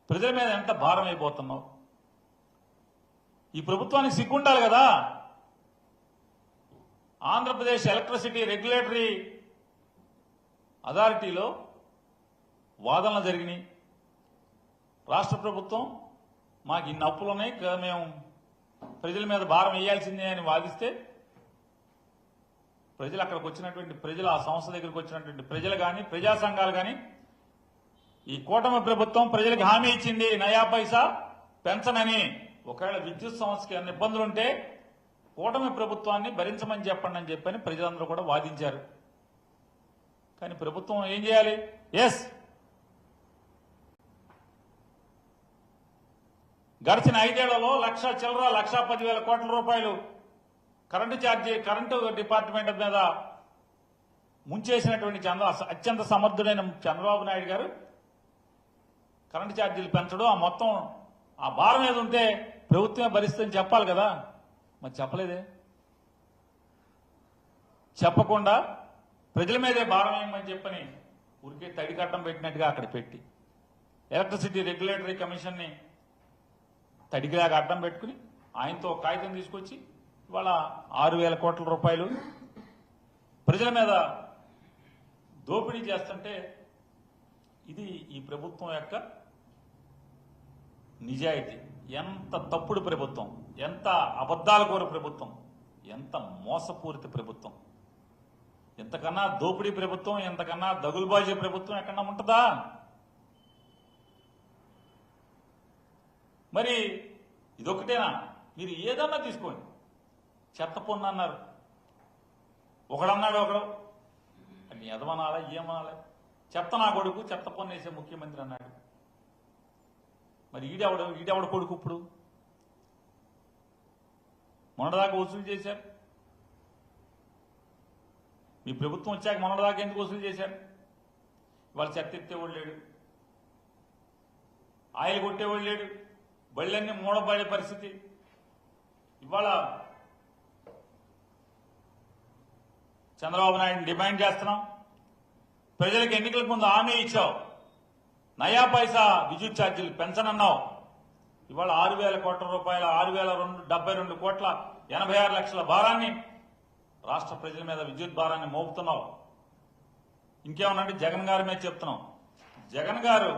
ప్రజల మీద ఎంత భారం అయిపోతున్నావు? ఈ ప్రభుత్వానికి సిగ్గుండాలి కదా. ఆంధ్రప్రదేశ్ ఎలక్ట్రిసిటీ రెగ్యులేటరీ అథారిటీలో వాదనలు జరిగినాయి. రాష్ట్ర ప్రభుత్వం మాకు ఇన్ని అప్పులు ఉన్నాయి, మేము ప్రజల మీద భారం వేయాల్సిందే అని వాదిస్తే ప్రజలు అక్కడికి వచ్చినటువంటి ప్రజలు, ఆ సంస్థ దగ్గరికి వచ్చినటువంటి ప్రజలు కానీ ప్రజా సంఘాలు కానీ ఈ కూటమి ప్రభుత్వం ప్రజలకు హామీ ఇచ్చింది, నయా పైసా పెంచనని, ఒకవేళ విద్యుత్ సంస్థకి అన్ని ఇబ్బందులుంటే కూటమి ప్రభుత్వాన్ని భరించమని చెప్పండి అని చెప్పని ప్రజలందరూ కూడా వాదించారు. కానీ ప్రభుత్వం ఏం చేయాలి? ఎస్, గడిచిన 5 ఏళ్లలో 1,10,000 కోట్ల రూపాయలు కరెంటు డిపార్ట్మెంట్ మీద ముంచేసినటువంటి అత్యంత సమర్థుడైన చంద్రబాబు నాయుడు గారు కరెంటు ఛార్జీలు పెంచడం, ఆ మొత్తం ఆ భారం మీద ఉంటే ప్రభుత్వమే భరిస్తుందని చెప్పాలి కదా. మరి చెప్పలేదే. చెప్పకుండా ప్రజల మీదే భారం ఏమని చెప్పని ఊరికే తడి కట్టం పెట్టినట్టుగా అక్కడ పెట్టి ఎలక్ట్రిసిటీ రెగ్యులేటరీ కమిషన్ని తడికిలాగా అడ్డం పెట్టుకుని ఆయనతో కాగితం తీసుకొచ్చి ఇవాళ 6,000 కోట్ల రూపాయలు ప్రజల మీద దోపిడీ చేస్తుంటే ఇది ఈ ప్రభుత్వం యొక్క నిజాయితీ. ఎంత తప్పుడు ప్రభుత్వం, ఎంత అబద్ధాల కోర ప్రభుత్వం, ఎంత మోసపూరిత ప్రభుత్వం. ఎంతకన్నా దోపిడీ ప్రభుత్వం, ఎంతకన్నా దగులుబాజీ ప్రభుత్వం ఎక్కడన్నా ఉంటుందా? మరి ఇదొకటేనా? మీరు ఏదన్నా తీసుకోండి. చెత్త పన్ను అన్నారు, ఒకడన్నాడు ఒకడు, అది ఎదవనాలా ఏమనాలా? చెత్త నా కొడుకు, చెత్త పన్ను వేసే ముఖ్యమంత్రి అన్నాడు. మరి ఈడెవడ కొడుకు ఇప్పుడు? మొన్నటిదాకా వసూలు చేశారు. మీ ప్రభుత్వం వచ్చాక మొన్నటిదాకా ఎందుకు వసూలు చేశారు? ఇవాళ చెత్త ఎత్తేవాడు లేడు, ఆయిల్ కొట్టేవాడు లేడు, బళ్ళన్నీ మూడబడే పరిస్థితి. ఇవాళ చంద్రబాబు నాయుడు డిమాండ్ చేస్తున్నాం. ప్రజలకు ఎన్నికలకు ముందు హామీ ఇచ్చావు, నయా పైసా విద్యుత్ ఛార్జీలు పెంచనన్నావు. ఇవాళ 6,000 కోట్ల రూపాయల 6,072 కోట్ల 86 లక్షల భారాన్ని రాష్ట్ర ప్రజల మీద విద్యుత్ భారాన్ని మోపుతున్నావు. ఇంకేమనంటే జగన్ గారి మీద చెప్తున్నాం. జగన్ గారు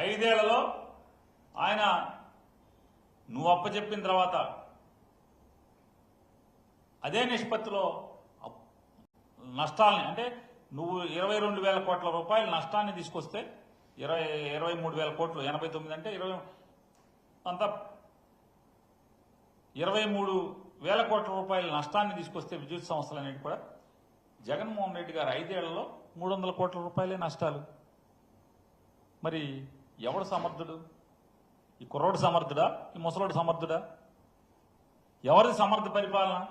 5 ఏళ్లలో ఆయన నువ్వు అప్పచెప్పిన తర్వాత అదే నిష్పత్తిలో నష్టాలని, అంటే నువ్వు 22,000 కోట్ల రూపాయల నష్టాన్ని తీసుకొస్తే 23,000 కోట్లు, 89 అంటే 20 అంతా 23,000 కోట్ల రూపాయల నష్టాన్ని తీసుకొస్తే విద్యుత్ సంస్థలన్నిటి కూడా జగన్మోహన్ రెడ్డి గారు 5 ఏళ్లలో 300 కోట్ల రూపాయలే నష్టాలు. మరి ఎవడు సమర్థుడు? ఈ కుర్రోడు సమర్థుడా? ఈ ముసలోడు సమర్థుడా? ఎవరిది సమర్థ పరిపాలన?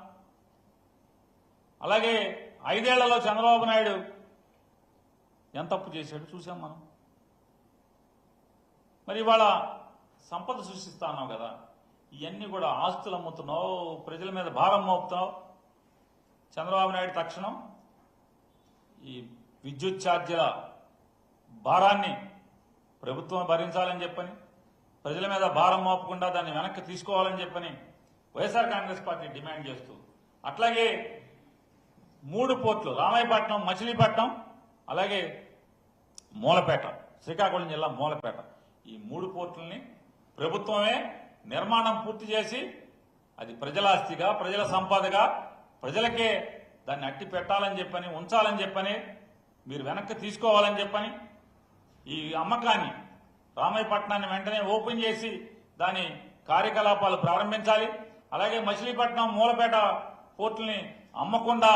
అలాగే 5 ఏళ్లలో చంద్రబాబు నాయుడు ఎంత తప్పు చేశాడు చూసాం మనం. మరి ఇవాళ సంపద సృష్టిస్తా ఉన్నావు కదా, ఇవన్నీ కూడా ఆస్తులు అమ్ముతున్నావు, ప్రజల మీద భారం మోపుతున్నావు. చంద్రబాబు నాయుడు తక్షణం ఈ విద్యుత్ ఛార్జీల భారాన్ని ప్రభుత్వం భరించాలని చెప్పని, ప్రజల మీద భారం మోపకుండా దాన్ని వెనక్కి తీసుకోవాలని చెప్పని వైఎస్ఆర్ కాంగ్రెస్ పార్టీ డిమాండ్ చేస్తూ, అట్లాగే 3 పోర్టులు రామాయపట్నం, మచిలీపట్నం, అలాగే మూలపేట, శ్రీకాకుళం జిల్లా మూలపేట, ఈ 3 పోర్టుల్ని ప్రభుత్వమే నిర్మాణం పూర్తి చేసి అది ప్రజల ఆస్తిగా, ప్రజల సంపదగా, ప్రజలకే దాన్ని అట్టి పెట్టాలని చెప్పని, ఉంచాలని చెప్పని, మీరు వెనక్కి తీసుకోవాలని చెప్పని, ఈ అమ్మకాన్ని రామాయపట్నాన్ని వెంటనే ఓపెన్ చేసి దాని కార్యకలాపాలు ప్రారంభించాలి. అలాగే మచిలీపట్నం, మూలపేట పోర్టుల్ని అమ్మకుండా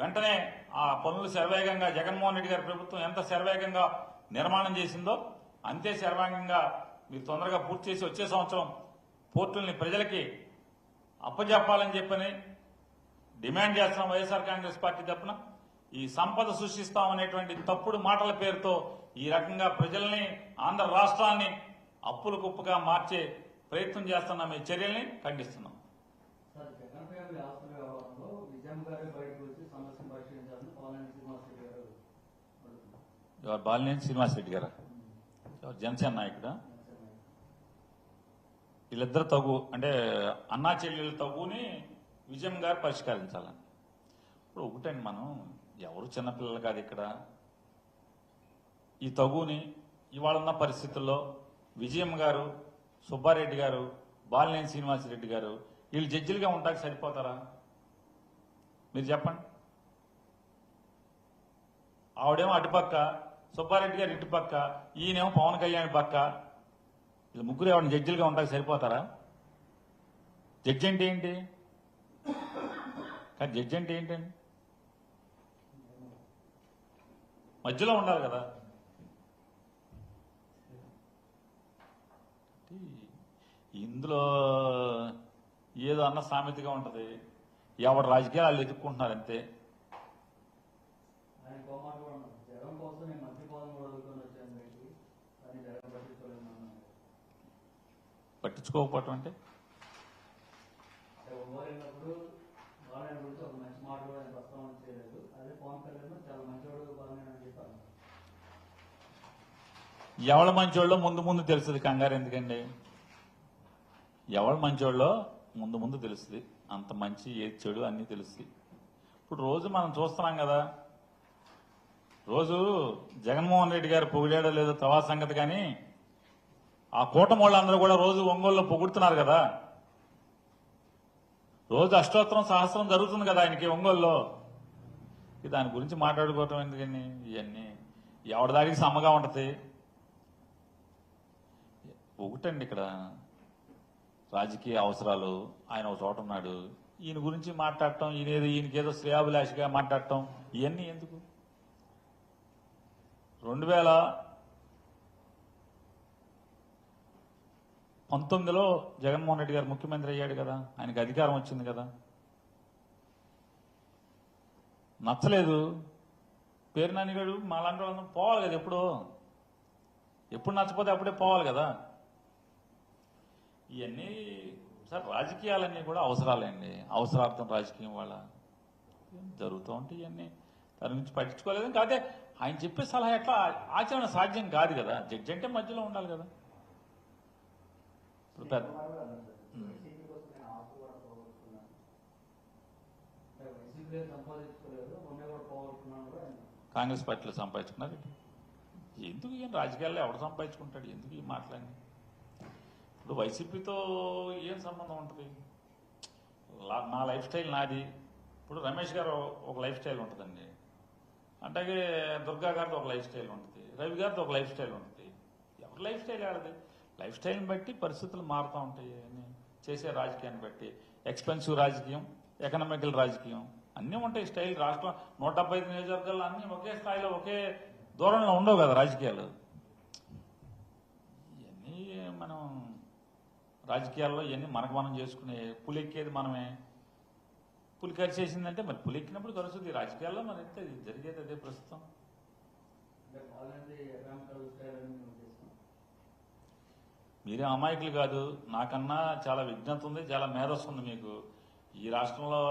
వెంటనే ఆ పనులు శరవేగంగా జగన్మోహన్ రెడ్డి గారి ప్రభుత్వం ఎంత శరవేగంగా నిర్మాణం చేసిందో అంతే శరవేగంగా మీరు తొందరగా పూర్తి చేసి వచ్చే సంవత్సరం పోర్టుల్ని ప్రజలకి అప్పజెప్పాలని చెప్పని డిమాండ్ చేస్తున్నాం వైఎస్ఆర్ కాంగ్రెస్ పార్టీ తరఫున. ఈ సంపద సృష్టిస్తామనేటువంటి తప్పుడు మాటల పేరుతో ఈ రకంగా ప్రజల్ని, ఆంధ్ర రాష్ట్రాన్ని అప్పుల కుప్పగా మార్చే ప్రయత్నం చేస్తున్న ఈ చర్యల్ని ఖండిస్తున్నాం. బాలినేని శ్రీనివాసరెడ్డి గారు జనసేన నాయకుడా? వీళ్ళిద్దరు తగు, అంటే అన్నా చెల్లెళ్ళ తగుని విజయం గారు పరిష్కరించాలని. ఇప్పుడు ఒకటండి, మనం ఎవరు చిన్నపిల్లలు కాదు ఇక్కడ. ఈ తగుని ఇవాళ ఉన్న పరిస్థితుల్లో విజయం గారు, సుబ్బారెడ్డి గారు, బాలినేని శ్రీనివాసరెడ్డి గారు వీళ్ళు జడ్జిలుగా ఉంటాకి సరిపోతారా? మీరు చెప్పండి. ఆవిడేమో అటుపక్క, సుబ్బారెడ్డి గారు ఇటుపక్క, ఈయనేమో పవన్ కళ్యాణ్ పక్క. వీళ్ళు ముగ్గురు ఎవరిని జడ్జిలుగా ఉంటాకి సరిపోతారా? జడ్జి అంటే ఏంటి? కానీ జడ్జి అంటే ఏంటండి? మధ్యలో ఉండాలి కదా. ఇందులో ఏదో అన్న సామెతగా ఉంటది, ఎవరు రాజకీయాలు వాళ్ళు ఎదుర్కొంటున్నారు అంతే. పట్టించుకోకపోవటం అంటే ఎవరి మంచోళ్ళో ముందు ముందు తెలుస్తుంది, కంగారు ఎందుకండి? ఎవరి మంచోళ్ళో ముందు ముందు తెలుస్తుంది, అంత మంచి ఏది చెడు అన్నీ తెలుస్తుంది. ఇప్పుడు రోజు మనం చూస్తున్నాం కదా, రోజు జగన్మోహన్ రెడ్డి గారు పొగిడాడో లేదో తర్వాత సంగతి, కానీ ఆ కూటమి వాళ్ళందరూ కూడా రోజు ఒంగోలులో పొగుడుతున్నారు కదా. రోజు అష్టోత్తరం సహస్రం జరుగుతుంది కదా ఆయనకి ఒంగోలులో. దాని గురించి మాట్లాడుకోవటం ఎందుకని? ఇవన్నీ ఎవరి దానికి సమ్మగా ఉంటుంది. ఒకటండి, ఇక్కడ రాజకీయ అవసరాలు, ఆయన ఒక చోట ఉన్నాడు, ఈయన గురించి మాట్లాడటం, ఈయనకేదో శ్రేయాభిలాషిగా మాట్లాడటం, ఇవన్నీ ఎందుకు? 2019లో జగన్మోహన్ రెడ్డి గారు ముఖ్యమంత్రి అయ్యాడు కదా, ఆయనకి అధికారం వచ్చింది కదా. నచ్చలేదు, పేరు నానిగాడు మాలాంటి వాళ్ళందరూ పోవాలి కదా. ఎప్పుడు నచ్చపోతే అప్పుడే పోవాలి కదా. ఇవన్నీ సార్ రాజకీయాలన్నీ కూడా అవసరాలండి, అవసరార్థం రాజకీయం వాళ్ళ జరుగుతూ ఉంటాయి. ఇవన్నీ దాని గురించి పట్టించుకోలేదు. కాదే ఆయన చెప్పే సలహా ఎట్లా ఆచరణ సాధ్యం కాదు కదా. జడ్జి అంటే మధ్యలో ఉండాలి కదా. ఇప్పుడు పెద్ద కాంగ్రెస్ పార్టీలో సంపాదించుకున్నారు. ఎందుకు ఈయన రాజకీయాల్లో ఎవడు సంపాదించుకుంటాడు? ఎందుకు ఈ మాట్లాడి? ఇప్పుడు వైసీపీతో ఏం సంబంధం ఉంటుంది? నా లైఫ్ స్టైల్ నాది. ఇప్పుడు రమేష్ గారు ఒక లైఫ్ స్టైల్ ఉంటుందండి, అట్లాగే దుర్గా గారితో ఒక లైఫ్ స్టైల్ ఉంటుంది, రవి గారితో ఒక లైఫ్ స్టైల్ ఉంటుంది. ఎవరి లైఫ్ స్టైల్ ఆడది? లైఫ్ స్టైల్ని బట్టి పరిస్థితులు మారుతూ ఉంటాయి. చేసే రాజకీయాన్ని బట్టి ఎక్స్పెన్సివ్ రాజకీయం, ఎకనామికల్ రాజకీయం అన్నీ ఉంటాయి. స్టైల్ రాష్ట్రం 175 నియోజకవర్గాల్లో అన్నీ ఒకే స్థాయిలో ఒకే దూరంలో ఉండవు కదా రాజకీయాలు. ఇవన్నీ మనం రాజకీయాల్లో ఇవన్నీ మనకు మనం చేసుకునే, పులెక్కేది మనమే. పులి కరిచేసిందంటే మరి పులెక్కినప్పుడు కలుస్తుంది. రాజకీయాల్లో మరి ఎంత జరిగేది అదే ప్రస్తుతం. మీరే అమాయకులు కాదు, నాకన్నా చాలా విజ్ఞత ఉంది, చాలా మేధస్సు ఉంది మీకు. ఈ రాష్ట్రంలో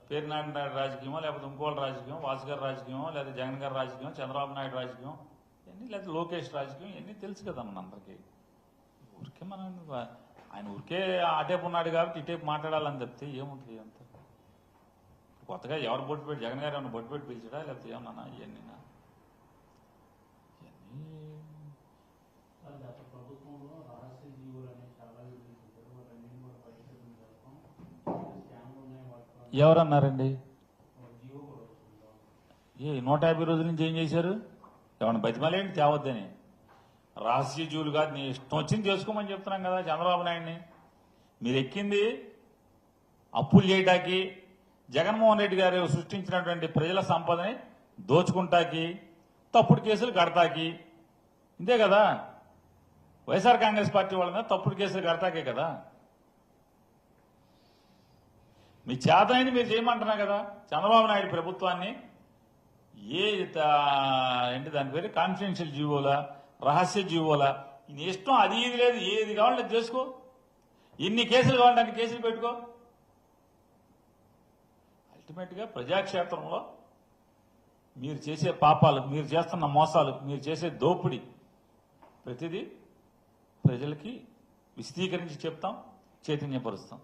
పేరునాయుడు నాయుడు రాజకీయమో, లేకపోతే ఇంకోళ్ళ రాజకీయం, వాసు గారి రాజకీయం, లేదా జగన్ గారి రాజకీయం, చంద్రబాబు నాయుడు రాజకీయం, ఇవన్నీ, లేదా లోకేష్ రాజకీయం, ఇవన్నీ తెలుసు కదా మనందరికీ. ఊరికే మనం ఆయన ఊరికే అటేపు ఉన్నాడు కాబట్టి ఇటేపు మాట్లాడాలని చెప్తే ఏముంటుంది? అంత కొత్తగా ఎవరు బొట్టు పెట్టి, జగన్ గారు ఏమన్నా బొట్టు పెట్టి పిలిచాడా, లేకపోతే ఏమన్నా ఇవన్నీ ఎవరన్నారండి? 150 రోజుల నుంచి ఏం చేశారు? ఏమన్నా బతిమాలేంటి తేవద్దని? రహస్య జీవులు కాదు, నీ ఇష్టం వచ్చింది చేసుకోమని చెప్తున్నాం కదా చంద్రబాబు నాయుడిని. మీరు ఎక్కింది అప్పులు చేయటానికి, జగన్మోహన్ రెడ్డి గారు సృష్టించినటువంటి ప్రజల సంపదని దోచుకుంటాకి, తప్పుడు కేసులు కడతాకి, ఇంతే కదా. వైఎస్ఆర్ కాంగ్రెస్ పార్టీ వాళ్ళ మీద తప్పుడు కేసులు కడతాకే కదా. మీ చేతనైంది మీరు చేయమంటున్నా కదా. చంద్రబాబు నాయుడు ప్రభుత్వాన్ని ఏంటి దాని పేరు, కాన్ఫిడెన్షియల్ జీవోలా, రహస్య జీవోలా, నీ ఇష్టం, అది ఇది లేదు, ఏది కావాలంటే అది చేసుకో, ఎన్ని కేసులు కావాలంటే అన్ని కేసులు పెట్టుకో. అల్టిమేట్ గా ప్రజాక్షేత్రంలో మీరు చేసే పాపాలు, మీరు చేస్తున్న మోసాలు, మీరు చేసే దోపిడీ ప్రతిదీ ప్రజలకి విశదీకరించి చెప్తాం, చైతన్యపరుస్తాం.